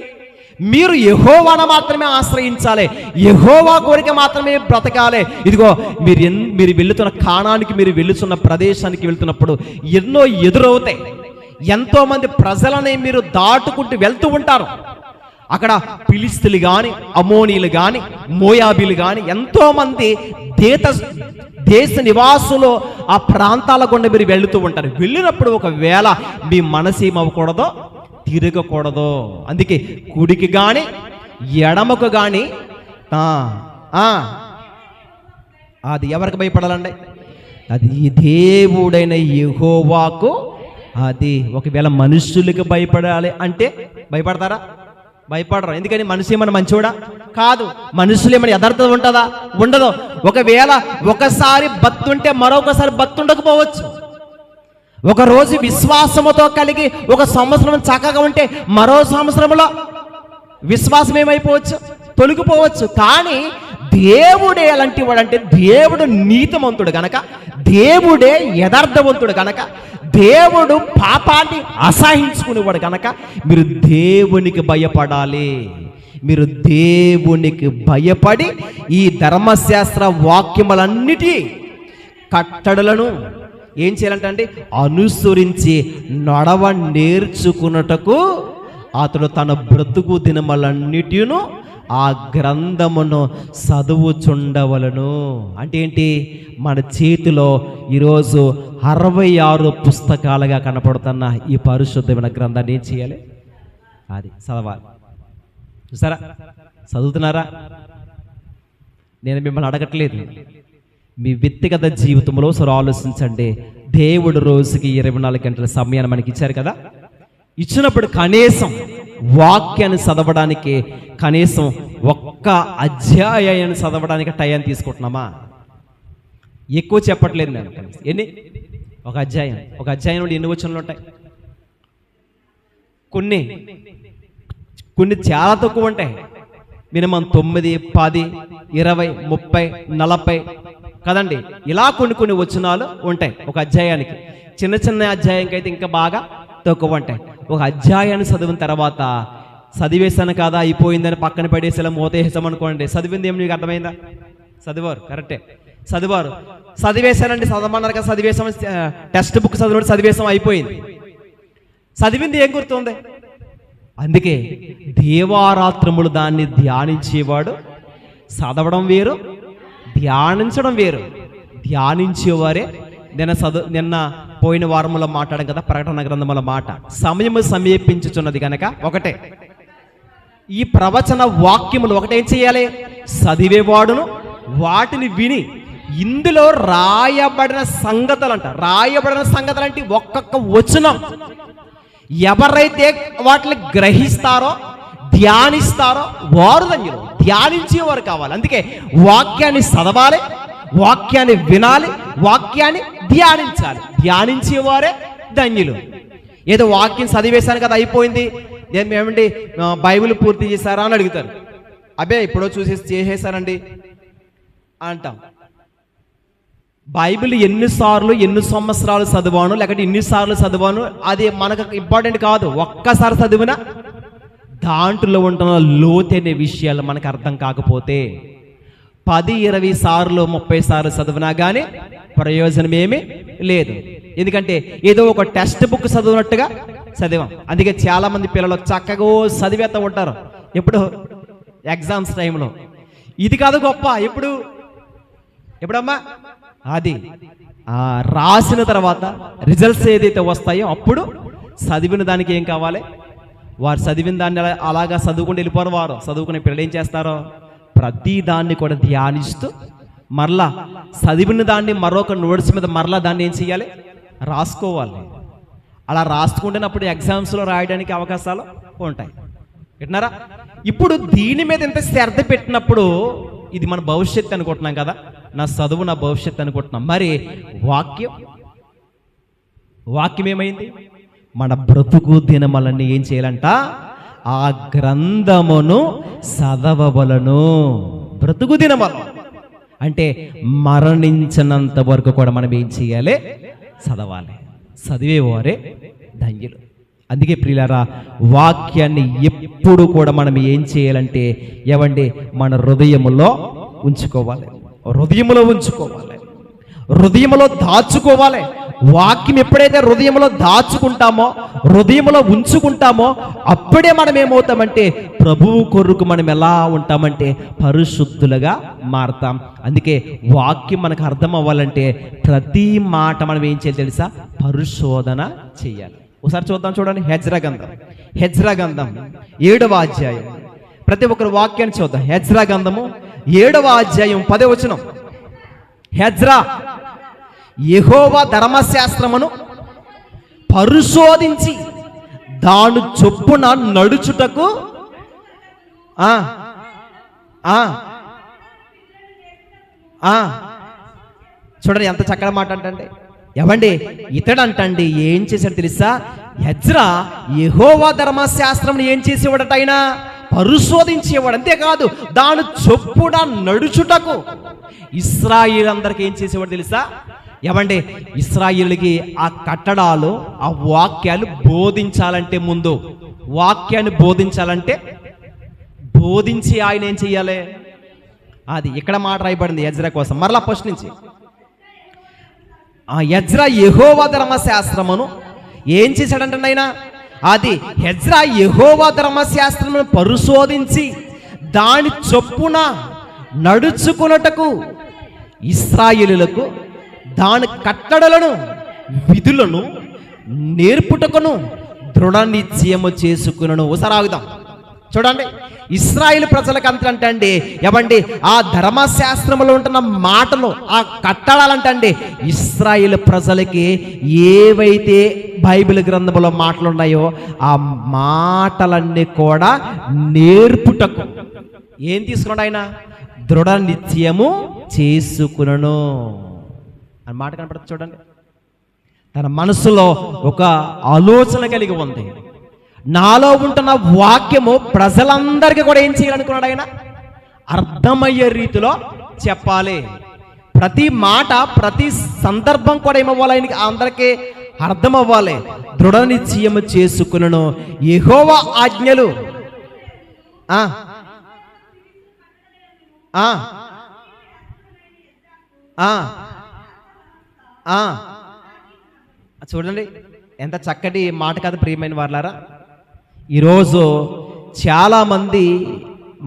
మీరు యెహోవాను మాత్రమే ఆశ్రయించాలి, యెహోవా కోరిక మాత్రమే బ్రతకాలి. ఇదిగో మీరు వెళుతున్న కానానికి, మీరు వెళుతున్న ప్రదేశానికి వెళ్తున్నప్పుడు ఎన్నో ఎదురవుతాయి. ఎంతో మంది ప్రజలని మీరు దాటుకుంటూ వెళ్తూ ఉంటారు. అక్కడ ఫిలిష్తీయులు కానీ, అమోనీయులు కానీ, మోయాబీలు కానీ ఎంతో మంది దేశ నివాసులు ఆ ప్రాంతాల గుండా మీరు వెళుతూ ఉంటారు. వెళ్ళినప్పుడు ఒకవేళ మీ మనసు ఏమవ్వకూడదో, తిరగకూడదు. అందుకే కుడికి కానీ ఎడమకు కానీ అది ఎవరికి భయపడాలండి? అది దేవుడైన యెహోవాకు. అది ఒకవేళ మనుషులకు భయపడాలి అంటే భయపడతారా? భయపడరు. ఎందుకని? మనిషి ఏమన్నా మంచోడా? కాదు. మనుషులు ఏమైనా యథార్థత ఉంటుందా? ఉండదు. ఒకవేళ ఒకసారి భక్తుంటే మరొకసారి భక్తి ఉండకపోవచ్చు. ఒకరోజు విశ్వాసముతో కలిగి ఒక సంవత్సరం చక్కగా ఉంటే మరో సంవత్సరంలో విశ్వాసం ఏమైపోవచ్చు? తొలగిపోవచ్చు. కానీ దేవుడే ఎలాంటి వాడు అంటే దేవుడు నీతిమంతుడు గనక, దేవుడే యథార్థవంతుడు గనక, దేవుడు పాపాన్ని అసహించుకునేవాడు కనుక మీరు దేవునికి భయపడాలి. మీరు దేవునికి భయపడి ఈ ధర్మశాస్త్ర వాక్యములన్నిటి కట్టడలను ఏం చేయాలంటే అనుసరించి నడవ నేర్చుకున్నటకు అతడు తన బ్రతుకు దినములన్నిటిను ఆ గ్రంథమును చదువుచుండవలను. అంటే ఏంటి? మన చేతిలో ఈరోజు 66 పుస్తకాలుగా కనపడుతున్న ఈ పరిశుద్ధమైన గ్రంథాన్ని ఏం చేయాలి? అది చదవాలి. చూసారా? చదువుతున్నారా? నేను మిమ్మల్ని అడగట్లేదు. మీ వ్యక్తిగత జీవితంలో సరే ఆలోచించండి. దేవుడు రోజుకి 24 గంటల సమయాన్ని మనకి ఇచ్చారు కదా. ఇచ్చినప్పుడు కనీసం వాక్యాన్ని చదవడానికి కనీసం ఒక్క అధ్యాయాన్ని చదవడానికి టైం తీసుకుంటున్నామా? ఎక్కువ చెప్పట్లేదు నేను. ఎన్ని? ఒక అధ్యాయం నుండి ఎన్ని వచనాలు ఉంటాయి? కొన్ని చాలా తక్కువ ఉంటాయి. మినిమం 9, 10, 20, 30, 40 కదండి. ఇలా కొన్ని వచనాలు ఉంటాయి ఒక అధ్యాయానికి. చిన్న అధ్యాయంకి అయితే ఇంకా బాగా తక్కువ ఉంటాయి. ఒక అధ్యాయాన్ని చదివిన తర్వాత చదివేశాను కదా అయిపోయిందని పక్కన పడేసేలా మూతేసామనుకోండి, చదివింది ఏమి మీకు అర్థమైందా? చదివారు, కరెక్టే చదివారు. చదివేశానండి, చదవమన్నారు కదా, చదివేశాం, టెక్స్ట్ బుక్ చదివేశాం, అయిపోయింది. చదివింది ఏం గుర్తుంది? అందుకే దేవారాత్రములు దాన్ని ధ్యానించేవాడు. చదవడం వేరు, ధ్యానించడం వేరు. ధ్యానించేవారే నిన్న పోయిన వారములో మాట్లాడాం కదా, ప్రకటన గ్రంథముల మాట. సమయము సమీపించుచున్నది కనుక ఒకటే ఈ ప్రవచన వాక్యములు ఒకటి ఏం చేయాలి? చదివేవాడును వాటిని విని ఇందులో రాయబడిన సంగతులు అంటే ఒక్కొక్క వచనం ఎవరైతే వాటిని గ్రహిస్తారో ధ్యానిస్తారో వారు ధన్యులు. ధ్యానించేవారు కావాలి. అందుకే వాక్యాన్ని చదవాలి, వాక్యాన్ని వినాలి, వాక్యాన్ని ధ్యానించాలి. ధ్యానించేవారే ధన్యులు. ఏదో వాక్యం చదివేశాను కదా అయిపోయింది, నేను ఏమండి బైబిల్ పూర్తి చేశారా అని అడుగుతారు. అబ్బే ఎప్పుడో చేసేసానండి అంటాం. బైబిల్ ఎన్ని సంవత్సరాలు చదివాను, లేకపోతే ఎన్నిసార్లు చదివాను అది మనకు ఇంపార్టెంట్ కాదు. ఒక్కసారి చదివినా దాంట్లో ఉంటున్న లోతైన విషయాలు మనకు అర్థం కాకపోతే 10, 20 సార్లు 30 సార్లు చదివినా కానీ ప్రయోజనం ఏమీ లేదు. ఎందుకంటే ఏదో ఒక టెక్స్ట్ బుక్ చదివినట్టుగా చదివాం. అందుకే చాలా మంది పిల్లలు చక్కగా చదివేస్తూ ఉంటారు. ఎప్పుడు? ఎగ్జామ్స్ టైంలో. ఇది కాదు గొప్ప. ఎప్పుడమ్మా? అది రాసిన తర్వాత రిజల్ట్స్ ఏదైతే వస్తాయో అప్పుడు చదివిన దానికి ఏం కావాలి? వారు చదివిన దాన్ని అలాగా చదువుకుని వెళ్ళిపోరు. వారు చదువుకునే పిల్లలు ఏం చేస్తారో ప్రతి దాన్ని కూడా ధ్యానిస్తూ మరలా చదివిన దాన్ని మరొక నోట్స్ మీద మరలా దాన్ని ఏం చేయాలి? రాసుకోవాలి. అలా రాసుకుంటున్నప్పుడు ఎగ్జామ్స్లో రాయడానికి అవకాశాలు ఉంటాయి. వింటున్నారా? ఇప్పుడు దీని మీద ఎంత శ్రద్ధ పెట్టినప్పుడు ఇది మన భవిష్యత్తు అనుకుంటున్నాం కదా, నా చదువు నా భవిష్యత్తు అనుకుంటున్నాం. మరి వాక్యం ఏమైంది? మన బ్రతుకు దినములన్నీ ఏం చేయాలంట? ఆ గ్రంథమును చదవవలను. బ్రతుకు దినములు అంటే మరణించినంత వరకు కూడా మనం ఏం చేయాలి? చదవాలి. చదివేవారే ధన్యులు. అందుకే ప్రియులారా, వాక్యాన్ని ఎప్పుడు కూడా మనం ఏం చేయాలంటే మన హృదయములో ఉంచుకోవాలి, హృదయములో దాచుకోవాలి. వాక్యం ఎప్పుడైతే హృదయంలో దాచుకుంటామో, హృదయంలో ఉంచుకుంటామో అప్పుడే మనం ఏమవుతామంటే ప్రభువు కొరకు మనం ఎలా ఉంటామంటే పరిశుద్ధులుగా మారతాం. అందుకే వాక్యం మనకు అర్థం అవ్వాలంటే ప్రతి మాట మనం ఏం చేయాలి తెలుసా? పరిశోధన చేయాలి. ఒకసారి చూద్దాం, చూడండి. హెజ్రా గ్రంథం 7వ అధ్యాయం. ప్రతి ఒక్కరు వాక్యాన్ని చూద్దాం. హెజ్రా గ్రంథము 7వ అధ్యాయం 10వ వచనం. హెజ్రా యెహోవా ధర్మశాస్త్రమును పరిశోధించి దాని చొప్పున నడుచుటకు చూడండి ఎంత చక్కగా మాట అంటే. ఇతడు అంటండి ఏం చేశాడు తెలుసా? హెజ్రా యెహోవా ధర్మశాస్త్రం ఏం చేసేవాడట? ఆయన పరిశోధించేవాడు. అంతేకాదు దాని చొప్పున నడుచుటకు. ఇశ్రాయేలు అందరికి ఏం చేసేవాడు తెలుసా? ఇశ్రాయేలుకి ఆ కట్టడాలు, ఆ వాక్యాలు బోధించాలంటే, ముందు వాక్యాన్ని బోధించాలంటే బోధించి ఆయన ఏం చెయ్యాలి? అది ఇక్కడ మాట రాయబడింది ఎజ్రా కోసం. మరలా ఫస్ట్ నుంచి ఎజ్రా యెహోవా ధర్మశాస్త్రమును ఏం చేశాడంటే ఆయన, అది ఎజ్రా యెహోవా ధర్మశాస్త్రమును పరిశోధించి దాని చొప్పున నడుచుకున్నటకు ఇశ్రాయేలులకు దాని కట్టడలను విధులను నేర్పుటకును దృఢ నిశ్చయము చేసుకును. ఒకసారి ఆగుదాం. చూడండి, ఇశ్రాయేలు ప్రజలకు అంతంటండి ఏమండి, ఆ ధర్మశాస్త్రంలో ఉంటున్న మాటలు, ఆ కట్టడాలంటండి ఇశ్రాయేలు ప్రజలకి ఏవైతే బైబిల్ గ్రంథంలో మాటలు ఉన్నాయో ఆ మాటలన్నీ కూడా నేర్పుటకు ఏం తీసుకున్నాడు ఆయన? దృఢ నిశ్చయము చేసుకును అని మాట కనపడుతుంది. చూడండి, తన మనసులో ఒక ఆలోచన కలిగి ఉంది. నాలో ఉంటున్న వాక్యము ప్రజలందరికీ కూడా ఏం చేయాలనుకున్నాడు ఆయన? అర్థమయ్యే రీతిలో చెప్పాలి. ప్రతి మాట, ప్రతి సందర్భం కూడా ఏమవ్వాలి? ఆయనకి అందరికీ అర్థం అవ్వాలి. దృఢ నిశ్చయము చేసుకును. యెహోవా ఆజ్ఞలు చూడండి, ఎంత చక్కటి మాట కాదు ప్రియమైన వారలారా. ఈరోజు చాలామంది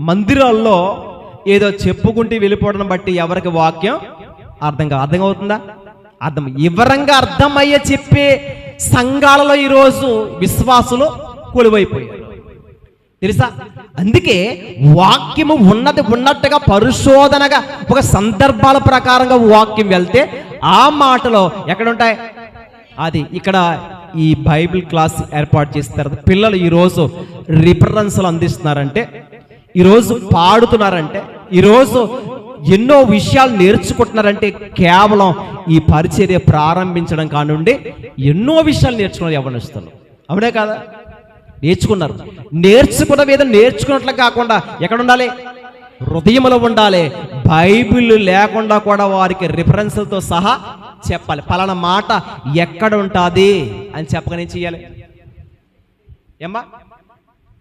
మందిరాల్లో ఏదో చెప్పుకుంటూ వెళ్ళిపోవడం బట్టి ఎవరికి వాక్యం అర్థమవుతుందా? వివరంగా అర్థమయ్యే చెప్పే సంఘాలలో ఈరోజు విశ్వాసులు కొలువైపోయారు, తెలుసా? అందుకే వాక్యము ఉన్నట్టుగా పరిశోధనగా ఒక సందర్భాల ప్రకారంగా వాక్యం వెళ్తే ఆ మాటలో ఎక్కడుంటాయి? అది ఇక్కడ ఈ బైబిల్ క్లాస్ ఏర్పాటు చేస్తారు. పిల్లలు ఈరోజు రిఫరెన్స్లు అందిస్తున్నారంటే, ఈరోజు పాడుతున్నారంటే, ఈరోజు ఎన్నో విషయాలు నేర్చుకుంటున్నారంటే కేవలం ఈ పరిచర్య ప్రారంభించడం కానుండి ఎన్నో విషయాలు నేర్చుకున్నారు యవ్వనస్తులు. అవునే కాదా? నేర్చుకున్న మీద నేర్చుకున్నట్లు కాకుండా ఎక్కడ ఉండాలి? హృదయంలో ఉండాలి. బైబిల్ లేకుండా కూడా వారికి రిఫరెన్స్లతో సహా చెప్పాలి. పలానా మాట ఎక్కడ ఉంటుంది అని చెప్పగానే చేయాలి. ఏమ్మా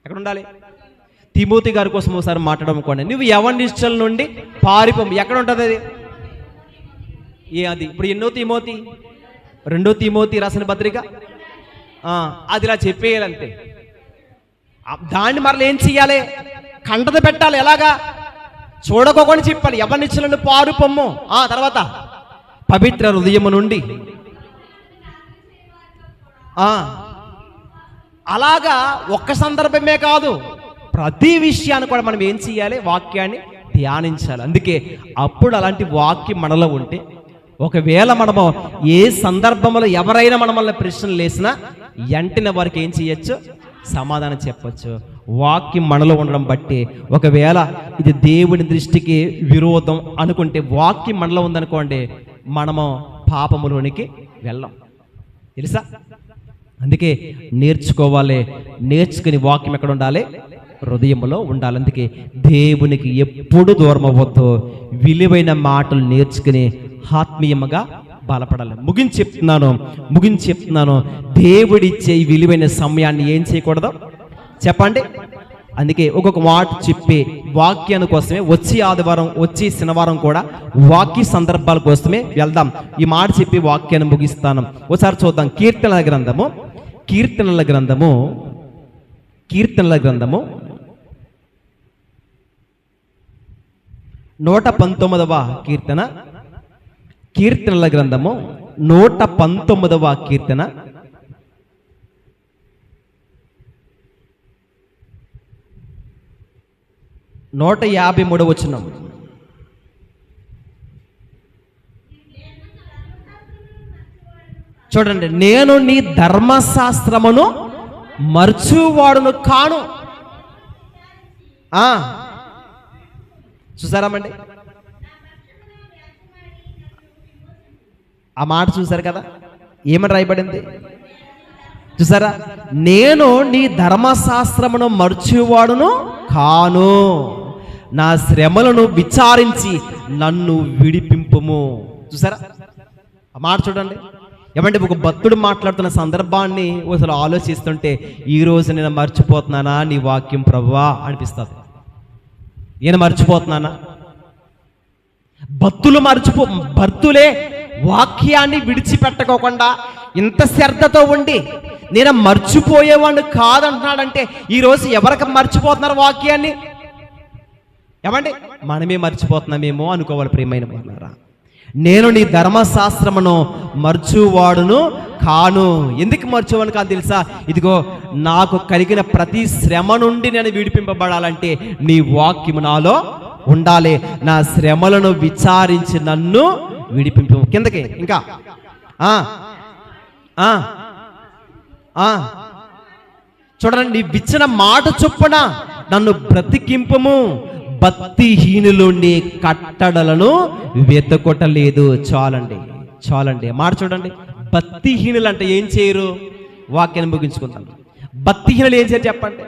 ఎక్కడ ఉండాలి? తిమోతి గారి కోసం ఒకసారి మాట్లాడమనుకోండి. నువ్వు యవ్వనిష్టల నుండి పారిపోము, ఎక్కడ ఉంటుంది అది? అది ఇప్పుడు ఎన్నో తిమోతి? 2 తిమోతి రాసిన పత్రిక. అది ఇలా చెప్పేయాలంటే దాన్ని మరలా ఏం చెయ్యాలి? కంటత పెట్టాలి. ఎలాగా? చూడకోకుండా చెప్పాలి. యవ్వనిష్టల నుండి పారిపోము. తర్వాత పవిత్ర హృదయము నుండి అలాగా ఒక్క సందర్భమే కాదు, ప్రతి విషయాన్ని కూడా మనం ఏం చేయాలి? వాక్యాన్ని ధ్యానించాలి. అందుకే అప్పుడు అలాంటి వాక్యం మనలో ఉంటే ఒకవేళ మనము ఏ సందర్భంలో ఎవరైనా మనల్ని ప్రశ్నలు వేసినా వెంటనే వారికి ఏం చేయొచ్చు? సమాధానం చెప్పచ్చు. వాక్యం మనలో ఉండడం బట్టి ఒకవేళ ఇది దేవుని దృష్టికి విరోధం అనుకుంటే వాక్యం మనలో ఉందనుకోండి, మనము పాపములోనికి వెళ్ళాం, తెలుసా? అందుకే నేర్చుకోవాలి. నేర్చుకుని వాక్యం ఎక్కడ ఉండాలి? హృదయంలో ఉండాలి. అందుకే దేవునికి ఎప్పుడు దూరం అవ్వద్దు. విలువైన మాటలు నేర్చుకుని ఆత్మీయంగా బలపడాలి. ముగించి చెప్తున్నాను. దేవుడిచ్చే ఈ విలువైన సమయాన్ని ఏం చేయకూడదు చెప్పండి. అందుకే ఒక్కొక్క మాట చెప్పి వాక్యాన్ని కోసమే వచ్చి ఆదివారం, వచ్చి శనివారం కూడా వాక్య సందర్భాల కోసమే వెళ్దాం. ఈ మాట చెప్పి వాక్యాన్ని ముగిస్తాను. ఒకసారి చూద్దాం. కీర్తనల గ్రంథము 119వ కీర్తన. కీర్తనల గ్రంథము 119వ కీర్తన 153వ వచనం. చూడండి, నేను నీ ధర్మశాస్త్రమును మర్చువాడును కాను. చూసారామండి? ఆ మాట చూసారు కదా, ఏమని రాయబడింది చూసారా? నేను నీ ధర్మశాస్త్రమును మర్చువాడును కాను, నా శ్రమలను విచారించి నన్ను విడిపింపుము. చూసారా ఆ మాట? చూడండి, ఏమంటే ఒక భక్తుడు మాట్లాడుతున్న సందర్భాన్ని అసలు ఆలోచిస్తుంటే ఈరోజు నేను మర్చిపోతున్నానా నీ వాక్యం ప్రభువా అనిపిస్తుంది. నేను మర్చిపోతున్నానా? భర్తులే వాక్యాన్ని విడిచిపెట్టుకోకుండా ఇంత శ్రద్ధతో ఉండి నేను మర్చిపోయేవాడిని కాదంటున్నాడంటే ఈరోజు ఎవరికి మర్చిపోతున్నారు వాక్యాన్ని? ఏమండి, మనమే మర్చిపోతున్నామేమో అనుకోవాలి. ప్రియమైన వాళ్ళారా, నేను నీ ధర్మశాస్త్రమును మర్చువాడును కాను. ఎందుకు మర్చువాను కాదు తెలుసా? ఇదిగో, నాకు కలిగిన ప్రతి శ్రమ నుండి నేను విడిపింపబడాలంటే నీ వాక్యము నాలో ఉండాలి. నా శ్రమలను విచారించి నన్ను విడిపింపు. కిందకి ఇంకా చూడండి, నీ విచ్చిన మాట చొప్పున నన్ను బ్రతికింపము. భక్తిహీనులు నీ కట్టడలను వెతకొట్టలేదు. చాలండి మాట చూడండి. భక్తిహీనులు అంటే ఏం చేయరు? వాక్యాన్ని ముగించుకుంటాను. భక్తిహీనులు ఏం చేయరు చెప్పండి?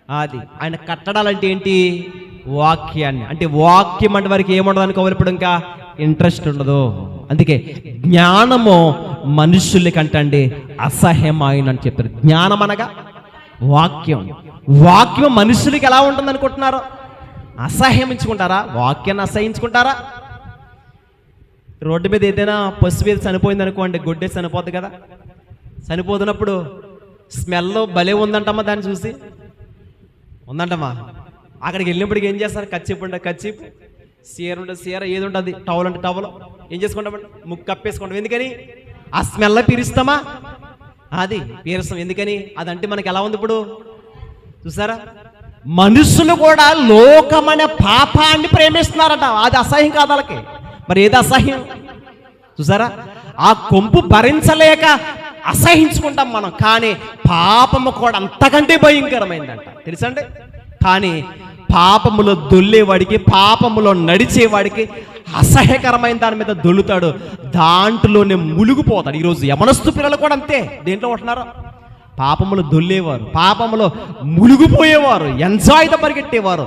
అది ఆయన కట్టడాలంటే ఏంటి? వాక్యాన్ని. అంటే వాక్యం అంటే వారికి ఏముండదు అనుకోవాలి. ఇప్పుడు ఇంకా ఇంట్రెస్ట్ ఉండదు. అందుకే జ్ఞానము మనుషులకంటే అసహ్యమైన అని చెప్తారు. జ్ఞానం అనగా వాక్యం మనుషులకి ఎలా ఉంటుంది అనుకుంటున్నారు? అసహ్యించుకుంటారా? వాక్యాన్ని అసహించుకుంటారా? రోడ్డు మీద ఏదైనా పశువు ఏది చనిపోయింది అనుకోండి, గొడ్డే చనిపోద్ది కదా. చనిపోతున్నప్పుడు స్మెల్ భలే ఉందంటమ్మా, దాన్ని చూసి ఉందంటమ్మా. అక్కడికి వెళ్ళినప్పటికి ఏం చేస్తారు? కచ్చిపు, సీర ఉంటుంది, సీర ఏది ఉంటుంది, టవల్ అంటే టవల్ ఏం చేసుకుంటామండి? ముక్కు కప్పేసుకుంటాం. ఎందుకని? ఆ స్మెల్ పీరుస్తామా? అది పీరుస్తాం. ఎందుకని? అదంటే మనకి ఎలా ఉంది ఇప్పుడు చూసారా? మనుషులు కూడా లోకమనే పాపాన్ని ప్రేమిస్తున్నారట. అది అసహ్యం కాదు వాళ్ళకి. మరి ఏది అసహ్యం చూసారా? ఆ కొంపు భరించలేక అసహించుకుంటాం మనం. కానీ పాపము కూడా అంతకంటే భయంకరమైందంట, తెలుసండి. కానీ పాపములో దొల్లేవాడికి, పాపములో నడిచేవాడికి అసహ్యకరమైన దాని మీద దొల్లుతాడు, దాంట్లోనే మునిగిపోతాడు. ఈరోజు యమనస్తు పిల్లలు కూడా అంతే. దేంట్లో ఉంటున్నారు? పాపములో దొల్లేవారు, పాపములో మునిగిపోయేవారు, ఎంజాయ్తో పరిగెట్టేవారు.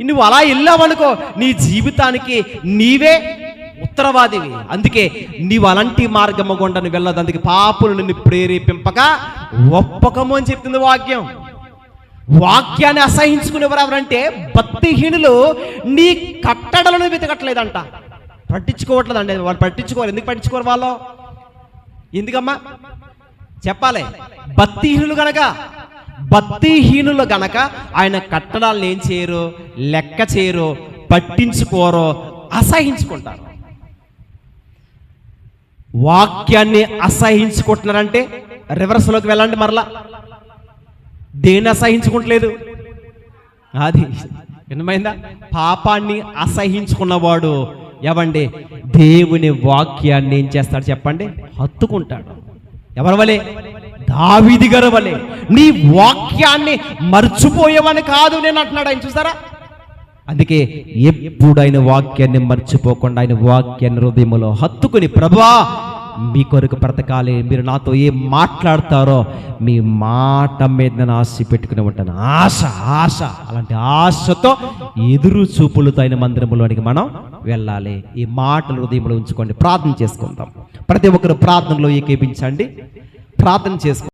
నువ్వు అలా వెళ్ళావనుకో, నీ జీవితానికి నీవే ఉత్తరవాదివి. అందుకే నీవు అలాంటి మార్గము గుండా నువ్వు వెళ్ళదు. అందుకే పాపులు నిన్ను ప్రేరేపింపక ఒప్పకము అని చెప్తుంది వాక్యం. వాక్యాన్ని అసహించుకునేవారు ఎవరంటే భక్తిహీనులు. నీ కట్టడలను వెతకట్లేదంట, పట్టించుకోవట్లేదండి. వాళ్ళు పట్టించుకోవాలి. ఎందుకు పట్టించుకోరు వాళ్ళు? ఎందుకమ్మా చెప్పాలి? భక్తిహీనులు గనక ఆయన కట్టడాలను ఏం చేయరు? లెక్క చేయరు, పట్టించుకోరు, అసహించుకుంటారు. వాక్యాన్ని అసహించుకుంటున్నారంటే రివర్స్లోకి వెళ్ళండి. మరలా దేన్ని అసహించుకుంటలేదు? అది ఏమైందా? పాపాన్ని అసహించుకున్నవాడు ఎవండి? దేవుని వాక్యాన్ని ఏం చేస్తాడు చెప్పండి? హత్తుకుంటాడు. ఎవరి వలె? దావీదు గారి వలె. నీ వాక్యాన్ని మర్చిపోయేవని కాదు నేను అంటున్నాడు ఆయన. చూసారా? అందుకే ఎప్పుడు ఆయన వాక్యాన్ని మర్చిపోకుండా ఆయన వాక్యాన్ని హృదయంలో హత్తుకుని, ప్రభువా మీ కొరకు బ్రతకాలి, మీరు నాతో ఏం మాట్లాడతారో మీ మాట మీద నేను ఆశ పెట్టుకుని ఉంటాను. ఆశ అలాంటి ఆశతో ఎదురు చూపులతో ఆయన మందిరంలోనికి మనం వెళ్ళాలి. ఈ మాటలు హృదయంలో ఉంచుకోండి. ప్రార్థన చేసుకుందాం. ప్రతి ఒక్కరు ప్రార్థనలో ఏకీపించండి. ప్రార్థన చేసుకోండి.